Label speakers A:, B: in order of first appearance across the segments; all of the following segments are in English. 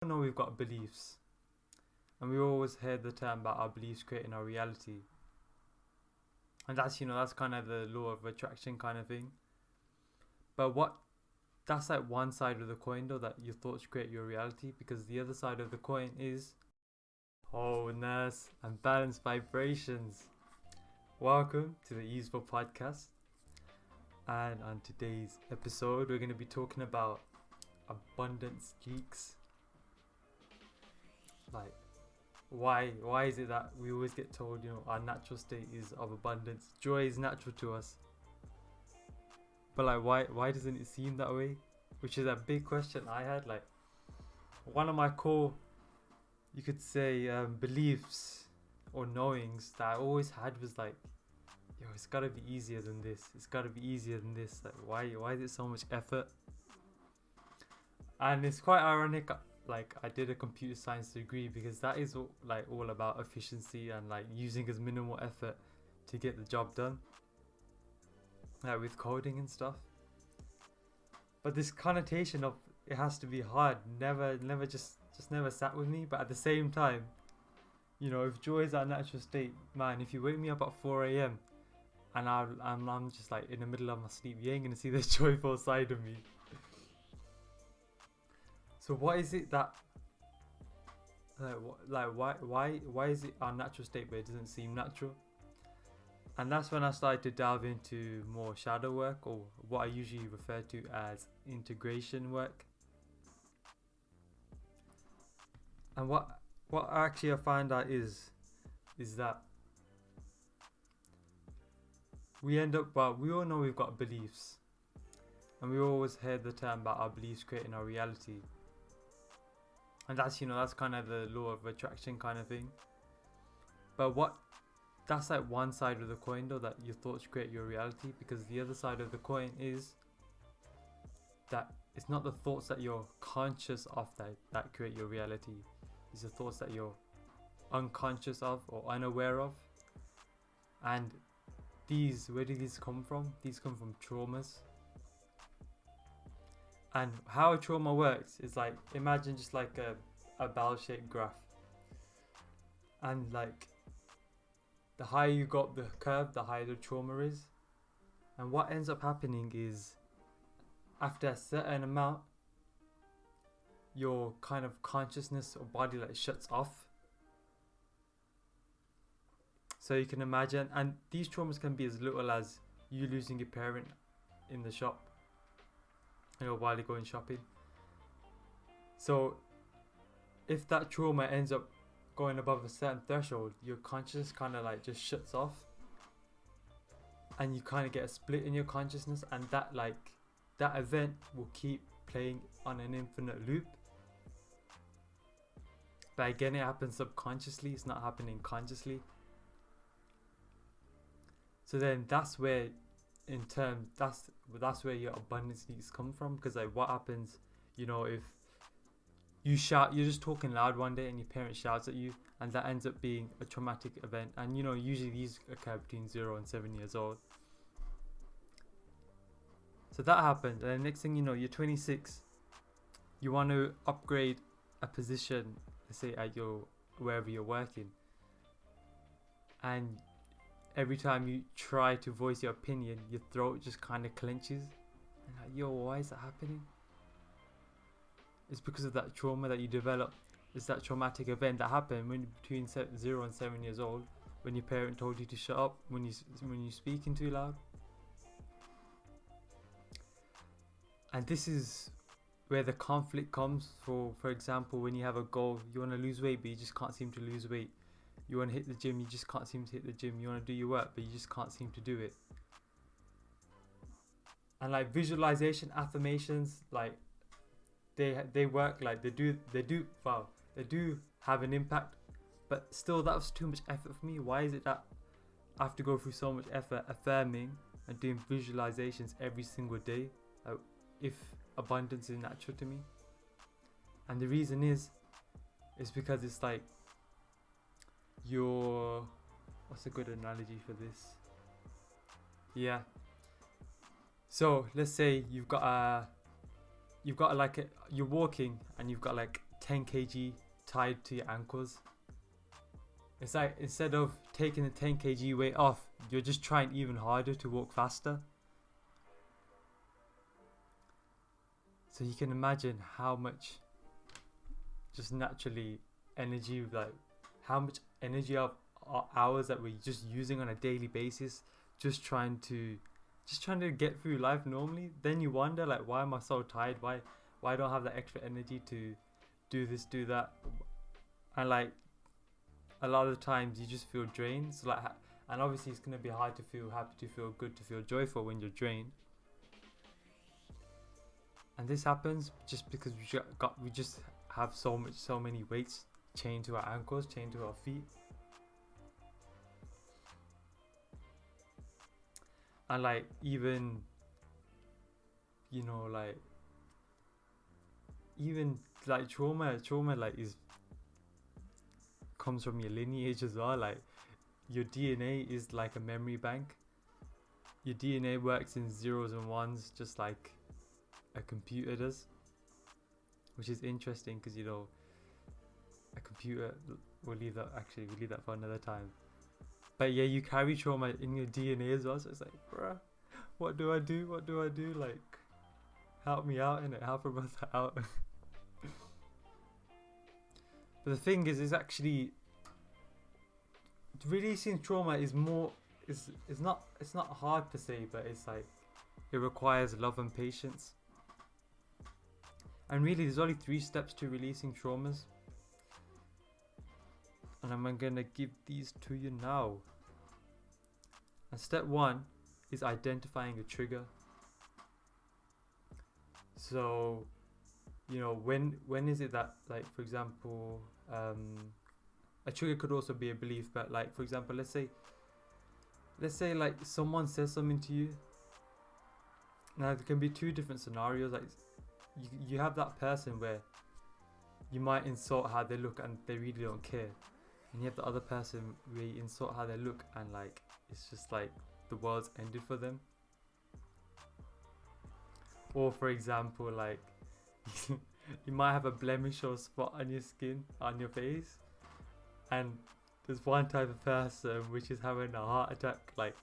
A: know we've got beliefs, and we always hear the term about our beliefs creating our reality, and that's kind of the law of attraction kind of thing. But that's like one side of the coin, though, that your thoughts create your reality, because the other side of the coin is wholeness and balanced vibrations. Welcome to the Easeful podcast, and on today's episode we're going to be talking about abundance geeks. Like, why is it that we always get told, our natural state is of abundance, joy is natural to us, but like why doesn't it seem that way? Which is a big question I had. Like, one of my core, you could say, beliefs or knowings that I always had was like, it's gotta be easier than this, like why is it so much effort? And it's quite ironic, like I did a computer science degree, because that is all about efficiency and like using as minimal effort to get the job done, like with coding and stuff. But this connotation of it has to be hard never never sat with me. But at the same time, if joy is our natural state, man, if you wake me up at 4 a.m. and I'm just like in the middle of my sleep, you ain't gonna see this joyful side of me. So what is it that why is it our natural state but it doesn't seem natural? And that's when I started to delve into more shadow work, or what I usually refer to as integration work. And what actually I find out is that we all know we've got beliefs, and we always hear the term about our beliefs creating our reality. And that's kind of the law of attraction kind of thing. But that's like one side of the coin, though, that your thoughts create your reality, because the other side of the coin is that it's not the thoughts that you're conscious of that create your reality. It's the thoughts that you're unconscious of or unaware of. And where do these come from? These come from traumas. And how a trauma works is like, imagine just like a bell-shaped graph, and like the higher you got the curve, the higher the trauma is. And what ends up happening is, after a certain amount, your kind of consciousness or body like shuts off. So you can imagine, and these traumas can be as little as you losing your parent in the shop, while you're going shopping. So if that trauma ends up going above a certain threshold, your consciousness kind of like just shuts off, and you kind of get a split in your consciousness, and that event will keep playing on an infinite loop. But again, it happens subconsciously, it's not happening consciously. So then that's where that's where your abundance needs to come from. Because like, what happens, if you shout, you're just talking loud one day and your parent shouts at you, and that ends up being a traumatic event. And usually these occur between 0 and 7 years old. So that happens, and the next thing you know, you're 26, you want to upgrade a position, let's say at wherever you're working, and every time you try to voice your opinion, your throat just kind of clenches. And like, why is that happening? It's because of that trauma that you developed. It's that traumatic event that happened when between 0 and 7 years old, when your parent told you to shut up when you're speaking too loud. And this is where the conflict comes. For example, when you have a goal, you want to lose weight, but you just can't seem to lose weight. You want to hit the gym, you just can't seem to hit the gym. You want to do your work, but you just can't seem to do it. And like visualization, affirmations, like they work, like they do have an impact. But still, that was too much effort for me. Why is it that I have to go through so much effort affirming and doing visualizations every single day, if abundance is natural to me? And the reason is because it's like what's a good analogy for this? Yeah. So let's say you're walking and you've got like 10 kg tied to your ankles. It's like instead of taking the 10 kg weight off, you're just trying even harder to walk faster. So you can imagine how much just naturally energy, like how much energy of hours that we're just using on a daily basis, just trying to get through life normally. Then you wonder, like, why am I so tired? Why don't I have that extra energy to do this, do that? And like a lot of the times you just feel drained. So like, and obviously it's gonna be hard to feel happy, to feel good, to feel joyful when you're drained. And this happens just because we just have so many weights chained to our ankles, chained to our feet. And like even, you know, like even like trauma like comes from your lineage as well. Like your DNA is like a memory bank. Your DNA works in zeros and ones, just like a computer does, which is interesting because, you know, a computer, we'll leave that for another time. But yeah, you carry trauma in your DNA as well. So it's like, bruh, what do I do? Like, help me out, innit? Help a brother out. But the thing is actually releasing trauma is more, it's not hard per se, but it's like it requires love and patience. And really, there's only 3 steps to releasing traumas, and I'm gonna give these to you now. And step 1 is identifying a trigger. So, you know, when is it that, like, for example, a trigger could also be a belief, but like, for example, let's say like someone says something to you. Now there can be 2 different scenarios. Like you have that person where you might insult how they look and they really don't care, and you have the other person where you insult how they look and like it's just like the world's ended for them. Or for example, like you might have a blemish or spot on your skin, on your face, and there's one type of person which is having a heart attack, like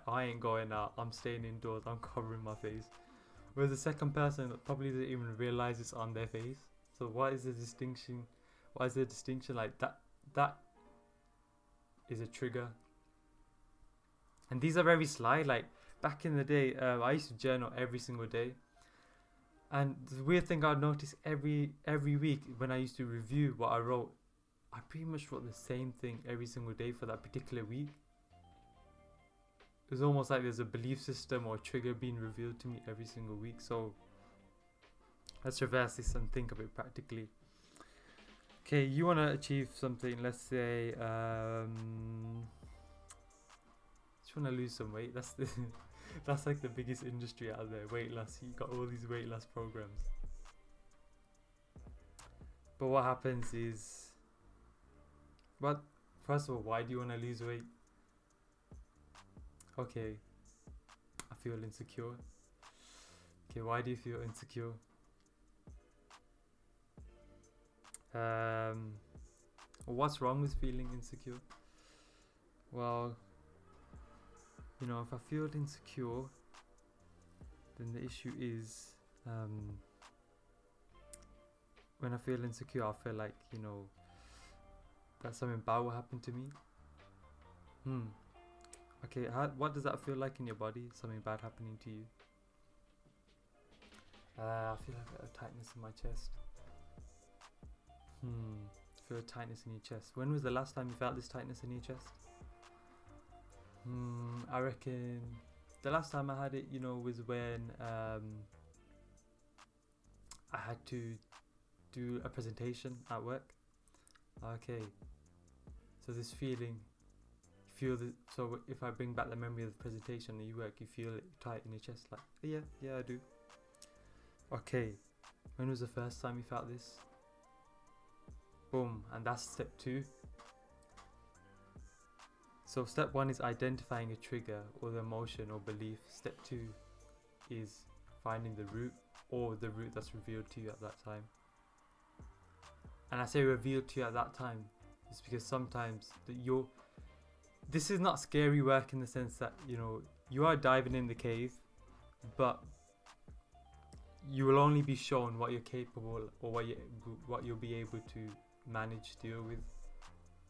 A: I ain't going out, I'm staying indoors, I'm covering my face. Whereas the second person probably doesn't even realize it's on their face. So what is the distinction? Why is there a distinction like that? That is a trigger. And these are very sly. Like back in the day, I used to journal every single day. And the weird thing I noticed every week when I used to review what I wrote, I pretty much wrote the same thing every single day for that particular week. It's almost like there's a belief system or trigger being revealed to me every single week. So let's reverse this and think of it practically. Okay, you want to achieve something. Let's say just want to lose some weight. That's like the biggest industry out there, weight loss. You got all these weight loss programs. But what happens is, first of all, why do you want to lose weight? Okay, I feel insecure. Okay, why do you feel insecure? What's wrong with feeling insecure? Well, you know, if I feel insecure, then the issue is when I feel insecure, I feel like, you know, that something bad will happen to me. Okay, what does that feel like in your body? Something bad happening to you? I feel like a tightness in my chest. Feel a tightness in your chest. When was the last time you felt this tightness in your chest? I reckon the last time I had it, you know, was when I had to do a presentation at work. Okay, so this feeling, so if I bring back the memory of the presentation and you work, you feel it tight in your chest, like, yeah, I do. Okay, when was the first time you felt this? Boom, and that's step 2. So step 1 is identifying a trigger or the emotion or belief. Step 2 is finding the root or the root that's revealed to you at that time. And I say revealed to you at that time, is because sometimes this is not scary work in the sense that, you know, you are diving in the cave, but you will only be shown what you're capable, or what you'll be able to manage, deal with.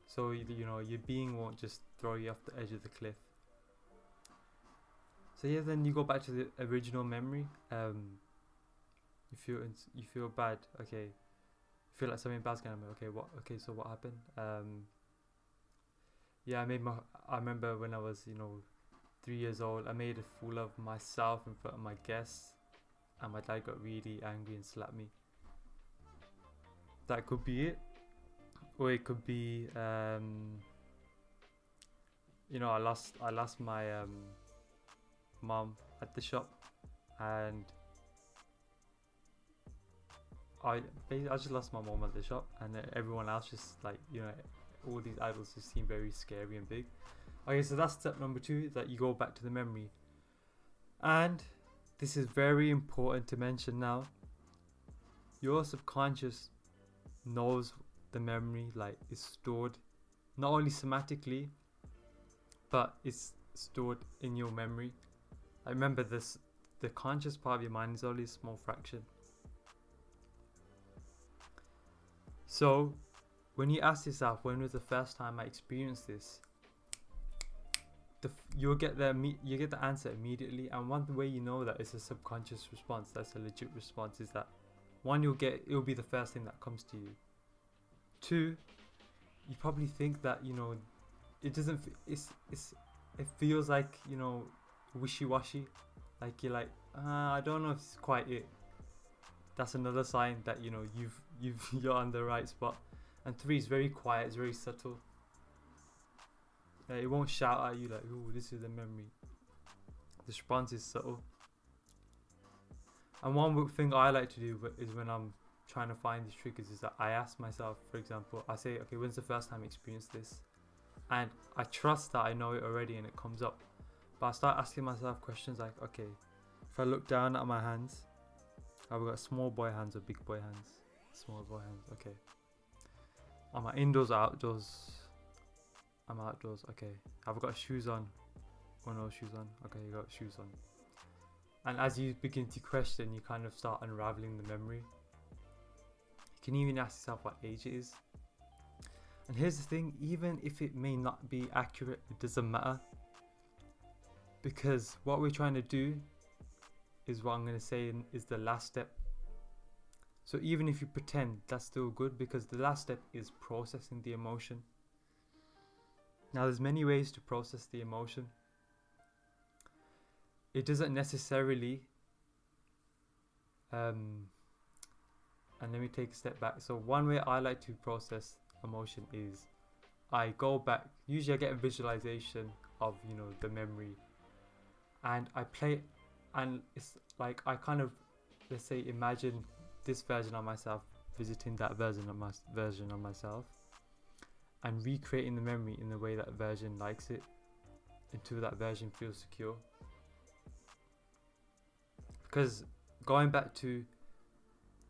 A: So you know, your being won't just throw you off the edge of the cliff. So yeah, then you go back to the original memory. You feel bad. Okay, you feel like something bad's gonna happen. Okay, so what happened? Yeah, I remember when I was, you know, 3 years old, I made a fool of myself in front of my guests, and my dad got really angry and slapped me. That could be it, or it could be, you know, I lost my mom at the shop, and I just lost my mom at the shop, and everyone else just, like, you know, all these idols just seem very scary and big. Okay, so that's step number 2, is that you go back to the memory. And this is very important to mention now. Your subconscious knows the memory, like, is stored not only somatically, but it's stored in your memory. I remember this, the conscious part of your mind is only a small fraction. So when you ask yourself, when was the first time I experienced this, you'll get the answer immediately. And one way you know that it's a subconscious response, that's a legit response, is that one, it'll be the first thing that comes to you. 2, you probably think that, you know, it doesn't, it feels like, you know, wishy-washy, like you're like, I don't know if it's quite it. That's another sign that, you know, you're on the right spot. And 3 is very quiet, it's very subtle. It won't shout at you like, "Ooh, this is the memory." The response is subtle. And one thing I like to do is, when I'm trying to find these triggers, is that I ask myself, for example, I say, okay, when's the first time I experienced this? And I trust that I know it already and it comes up. But I start asking myself questions like, okay, if I look down at my hands, I've got small boy hands or big boy hands? Small boy hands, okay. Am I indoors or outdoors? I'm outdoors, okay. Have I got shoes on or no shoes on? Okay, you got shoes on. And as you begin to question, you kind of start unraveling the memory. You can even ask yourself what age it is. And here's the thing, even if it may not be accurate, it doesn't matter. Because what we're trying to do is what I'm going to say is the last step. So even if you pretend, that's still good, because the last step is processing the emotion. Now there's many ways to process the emotion. It doesn't necessarily, and let me take a step back. So one way I like to process emotion is I go back, usually I get a visualization of, you know, the memory, and I play, and it's like I kind of, let's say, imagine this version of myself visiting that version of myself and recreating the memory in the way that version likes it, until that version feels secure. Because going back to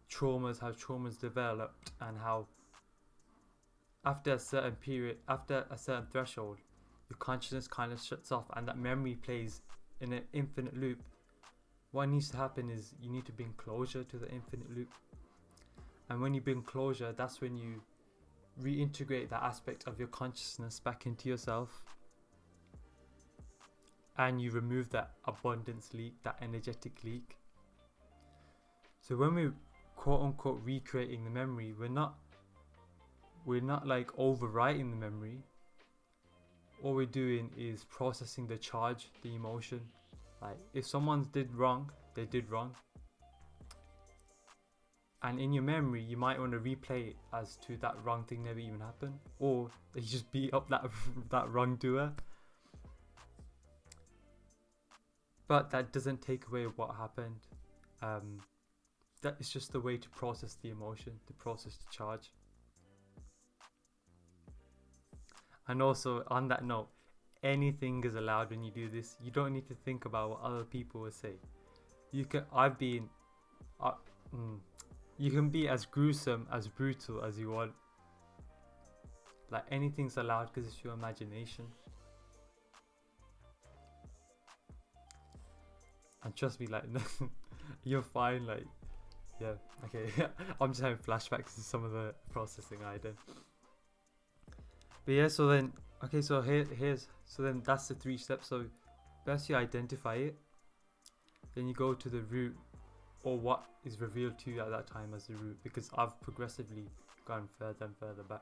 A: traumas, how traumas developed, and how after a certain period, after a certain threshold, your consciousness kind of shuts off and that memory plays in an infinite loop. What needs to happen is you need to bring closure to the infinite loop. And when you bring closure, that's when you reintegrate that aspect of your consciousness back into yourself, and you remove that abundance leak, that energetic leak. So when we're quote unquote recreating the memory, we're not like overwriting the memory. All we're doing is processing the charge, the emotion. Like if someone did wrong, they did wrong. And in your memory, you might want to replay it as to that wrong thing never even happened, or they just beat up that wrongdoer. But that doesn't take away what happened. That is just the way to process the emotion, to process the charge. And also, on that note, anything is allowed when you do this. You don't need to think about what other people will say. You can be as gruesome, as brutal as you want. Like anything's allowed because it's your imagination. And trust me, like you're fine. Like, yeah, okay. I'm just having flashbacks to some of the processing I did. But yeah, so then, okay, so so then that's the 3 steps. So first you identify it, then you go to the root, or what is revealed to you at that time as the root, because I've progressively gone further and further back.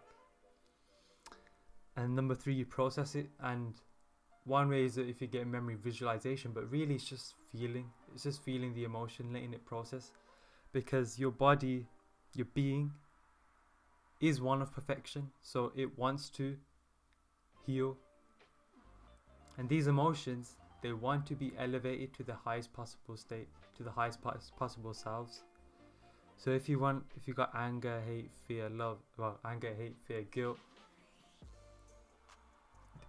A: And number 3, you process it. And one way is that if you get memory visualization, but really it's just feeling. It's just feeling the emotion, letting it process, because your body, your being, is one of perfection, so it wants to heal. And these emotions, they want to be elevated to the highest possible state, to the highest possible selves. So if you got anger, hate, fear, love, well, anger, hate, fear, guilt,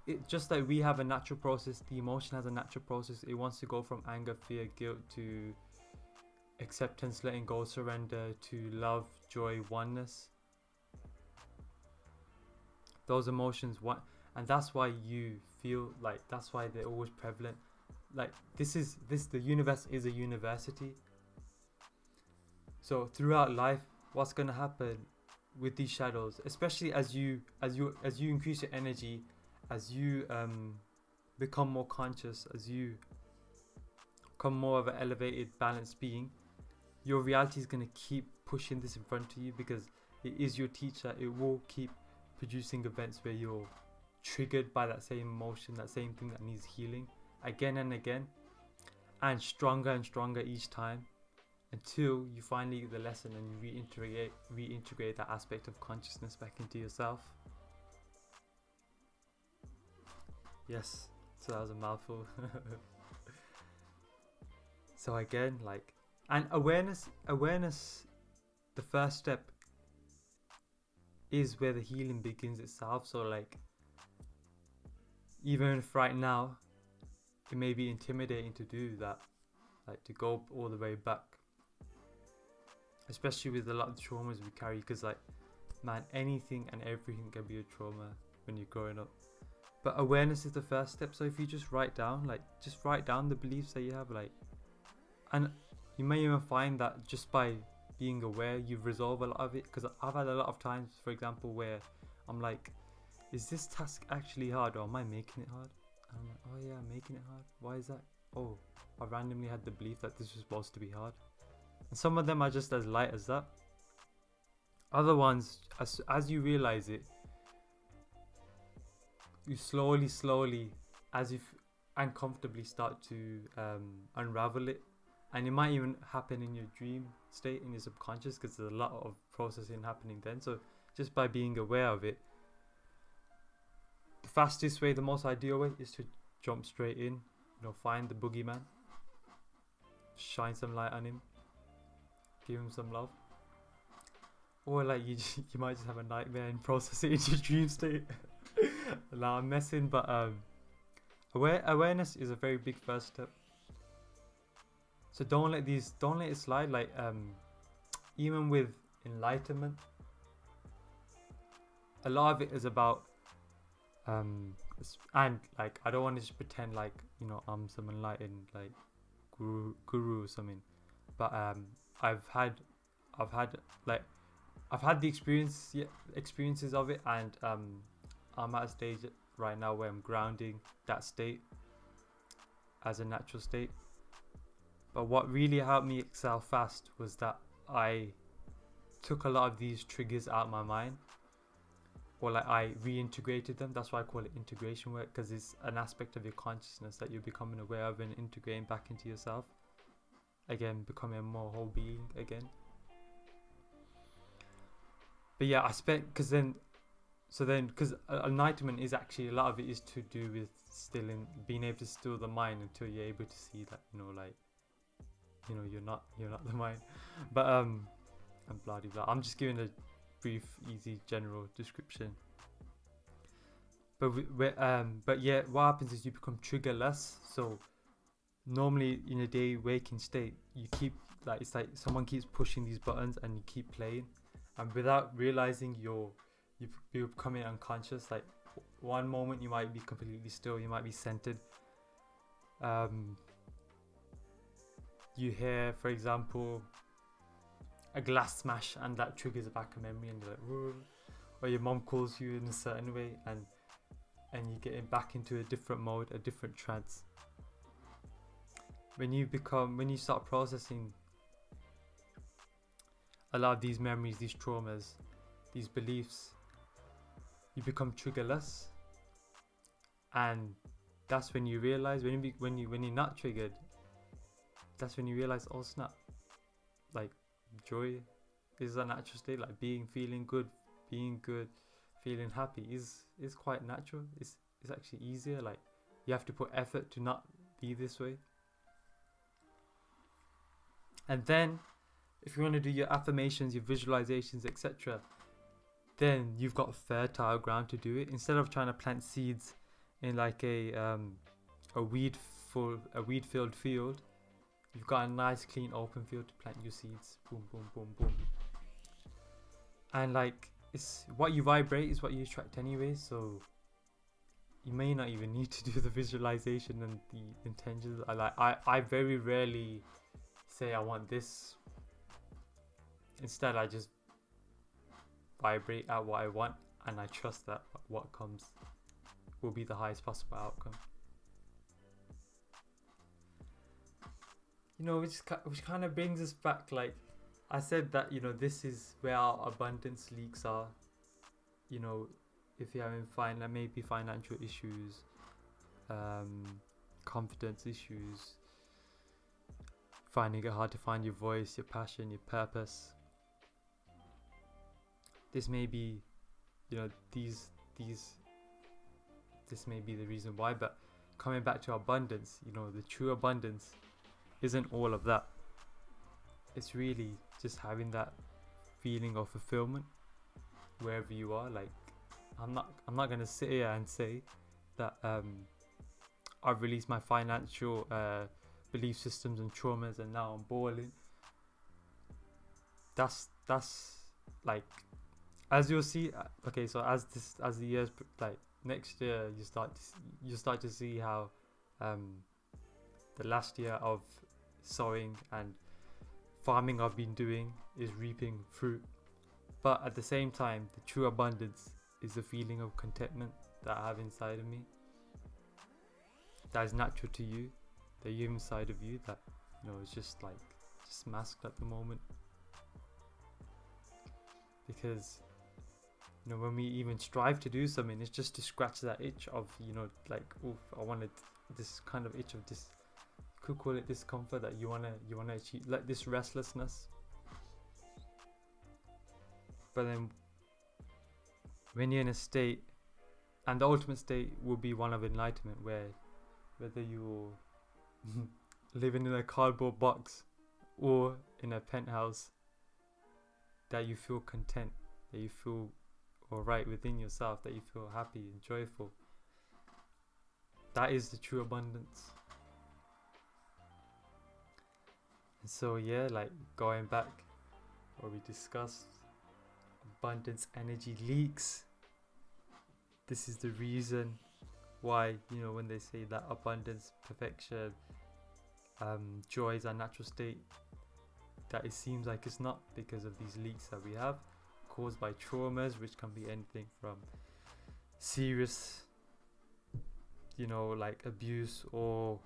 A: it just like we have a natural process, the emotion has a natural process. It wants to go from anger, fear, guilt to acceptance, letting go, surrender, to love, joy, oneness. Those emotions and that's why you feel like, that's why they're always prevalent. Like the universe is a university. So throughout life, what's going to happen with these shadows, especially as you increase your energy, as you become more conscious, as you become more of an elevated, balanced being, your reality is going to keep pushing this in front of you, because it is your teacher. It will keep producing events where you're triggered by that same emotion, that same thing that needs healing again and again, and stronger each time, until you finally get the lesson and you reintegrate that aspect of consciousness back into yourself. Yes, so that was a mouthful. So again, like, and awareness, the first step is where the healing begins itself. So like, even if right now it may be intimidating to do that, like to go all the way back, especially with a lot of the traumas we carry, because like, man, anything and everything can be a trauma when you're growing up. But awareness is the first step. So if you just write down the beliefs that you have, like, and you may even find that just by being aware, you resolve a lot of it. Because I've had a lot of times, for example, where I'm like, is this task actually hard, or am I making it hard? And I'm like, oh yeah, I'm making it hard. Why is that? Oh, I randomly had the belief that this was supposed to be hard. And some of them are just as light as that. Other ones, as you realize it, you slowly, as if uncomfortably, start to unravel it. And it might even happen in your dream state, in your subconscious, because there's a lot of processing happening then. So just by being aware of it, the fastest way, the most ideal way, is to jump straight in. Find the boogeyman, shine some light on him, give him some love. Or like you might just have a nightmare and process it into your dream state. Nah, I'm messing, but awareness is a very big first step. So don't let it slide. Like even with enlightenment, a lot of it is about and like, I don't want to just pretend like I'm some enlightened like guru or something, but I've had the experiences of it, and I'm at a stage right now where I'm grounding that state as a natural state. But what really helped me excel fast was that I took a lot of these triggers out of my mind, or like I reintegrated them. That's why I call it integration work, because it's an aspect of your consciousness that you're becoming aware of and integrating back into yourself. Again, becoming a more whole being again. But yeah, because enlightenment is actually, a lot of it is to do with being able to still the mind until you're able to see that you're not the mind. But I'm blah blah. I'm just giving a brief, easy, general description. But yeah, what happens is you become triggerless. So normally in a day waking state, you keep like it's like someone keeps pushing these buttons and you keep playing, and without realizing you're becoming unconscious. Like one moment you might be completely still, you might be centered. You hear, for example, a glass smash and that triggers back a memory, and you're like, whoa. Or your mom calls you in a certain way, and you're getting back into a different mode, a different trance. When you start processing a lot of these memories, these traumas, these beliefs, you become triggerless, and that's when you realize when you're not triggered, that's when you realize, oh snap, like joy is a natural state. Like feeling good, feeling happy is quite natural. It's actually easier. Like you have to put effort to not be this way. And then if you want to do your affirmations, your visualizations, etc., then you've got fertile ground to do it. Instead of trying to plant seeds in like a weed filled field, you've got a nice clean open field to plant your seeds. Boom, boom, boom, boom. And like, it's what you vibrate is what you attract anyway, so you may not even need to do the visualization and the intentions. I very rarely say I want this. Instead, I just vibrate at what I want, and I trust that what comes will be the highest possible outcome. You know, which kind of brings us back. Like I said, that this is where our abundance leaks are. If you're having maybe financial issues, confidence issues, finding it hard to find your voice, your passion, your purpose. This may be, this may be the reason why. But coming back to abundance, the true abundance isn't all of that. It's really just having that feeling of fulfillment wherever you are. Like I'm not gonna sit here and say that I've released my financial belief systems and traumas and now I'm balling. That's like, as you'll see, okay, so as the years, like next year, you start to see how the last year of sowing and farming I've been doing is reaping fruit. But at the same time, the true abundance is the feeling of contentment that I have inside of me, that is natural to you, that you have inside of you, that it's just masked at the moment. Because when we even strive to do something, it's just to scratch that itch of like, oof, I wanted this kind of itch of this, you could call it discomfort, that you wanna achieve, like this restlessness. But then when you're in a state, and the ultimate state will be one of enlightenment, where whether you're living in a cardboard box or in a penthouse, that you feel content, that you feel alright within yourself, that you feel happy and joyful. That is the true abundance. And so like going back where we discussed abundance energy leaks, this is the reason why when they say that abundance, perfection, joy is our natural state, that it seems like it's not, because of these leaks that we have caused by traumas, which can be anything from serious like abuse, or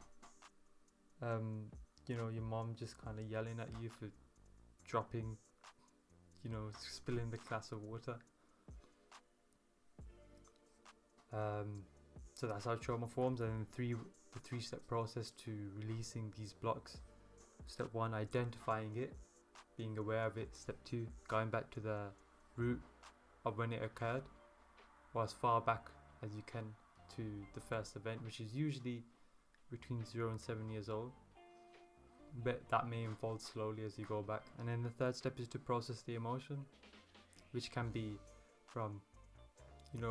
A: your mom just kind of yelling at you for dropping, spilling the glass of water. So that's how trauma forms. And the three-step process to releasing these blocks. Step 1, identifying it, being aware of it. Step 2, going back to the root of when it occurred, or as far back as you can to the first event, which is usually between 0 and 7 years old, but that may unfold slowly as you go back. And then the third step is to process the emotion, which can be from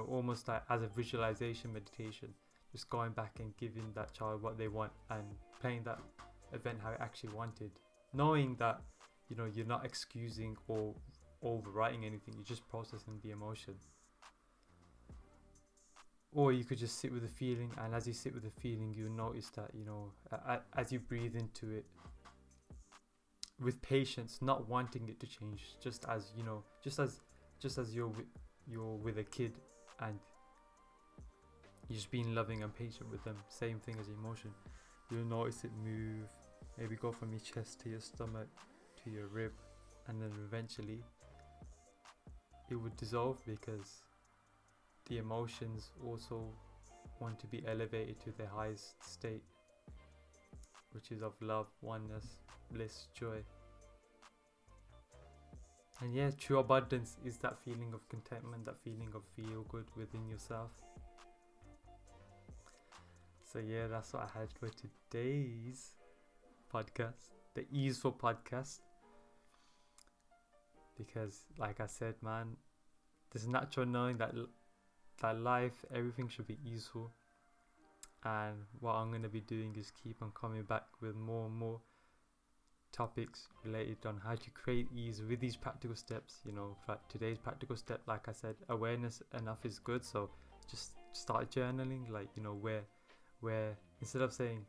A: almost like as a visualization meditation, just going back and giving that child what they want and playing that event how it actually wanted knowing that, you know, you're not excusing or overwriting anything, you're just processing the emotion. Or you could just sit with the feeling, and as you sit with the feeling, you notice that, you know, as you breathe into it with patience, not wanting it to change, just as, you know, just as you're with a kid and you're just being loving and patient with them. Same thing as emotion. You'll notice it move, maybe go from your chest to your stomach to your rib, and then eventually it would dissolve, because the emotions also want to be elevated to their highest state, which is of love, oneness, bliss, joy. And yeah, true abundance is that feeling of contentment, that feeling of feel good within yourself. So yeah, that's what I had for today's podcast, the Easeful podcast. Because like I said, man, there's natural knowing that life, everything should be easeful. And what I'm going to be doing is keep on coming back with more and more topics related on how to create ease with these practical steps. You know, for today's practical step, like I said, awareness enough is good. So just start journaling, like, you know, where instead of saying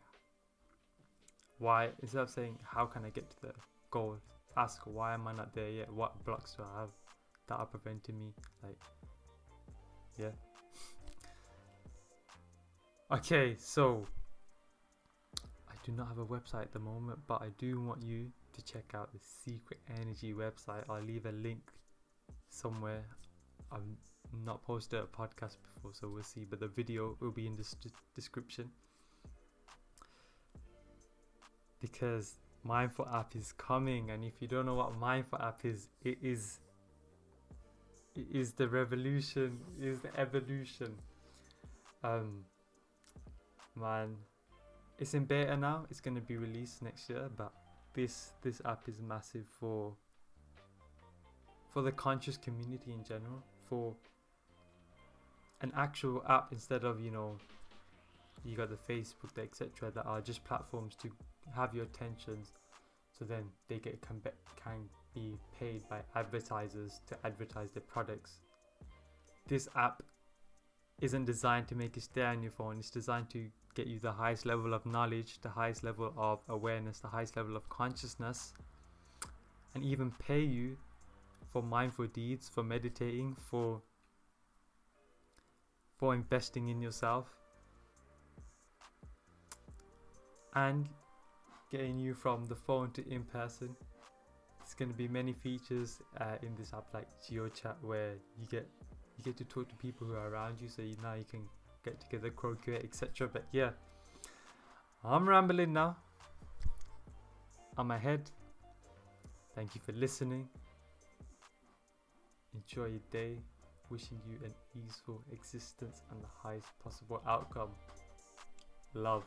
A: how can I get to the goal, ask why am I not there yet, what blocks do I have that are preventing me, like, yeah. Okay, so I do not have a website at the moment, but I do want you to check out the Secret Energy website. I'll leave a link somewhere. I've not posted a podcast before, so we'll see, but the video will be in the description. Because Mindful app is coming, and if you don't know what Mindful app is, it is the revolution, it is the evolution. Man, it's in beta now. It's going to be released next year, but this app is massive for the conscious community in general, for an actual app instead of, you know, you got the Facebook, the etc., that are just platforms to have your attentions, so then they can be paid by advertisers to advertise their products. This app isn't designed to make you stay on your phone. It's designed to get you the highest level of knowledge, the highest level of awareness, the highest level of consciousness, and even pay you for mindful deeds, for meditating, for investing in yourself, and getting you from the phone to in person. There's going to be many features in this app, like GeoChat, where you get to talk to people who are around you, so now you can get together, co-create, etc. But yeah, I'm rambling now. I'm ahead. Thank you for listening. Enjoy your day. Wishing you an easeful existence and the highest possible outcome. Love.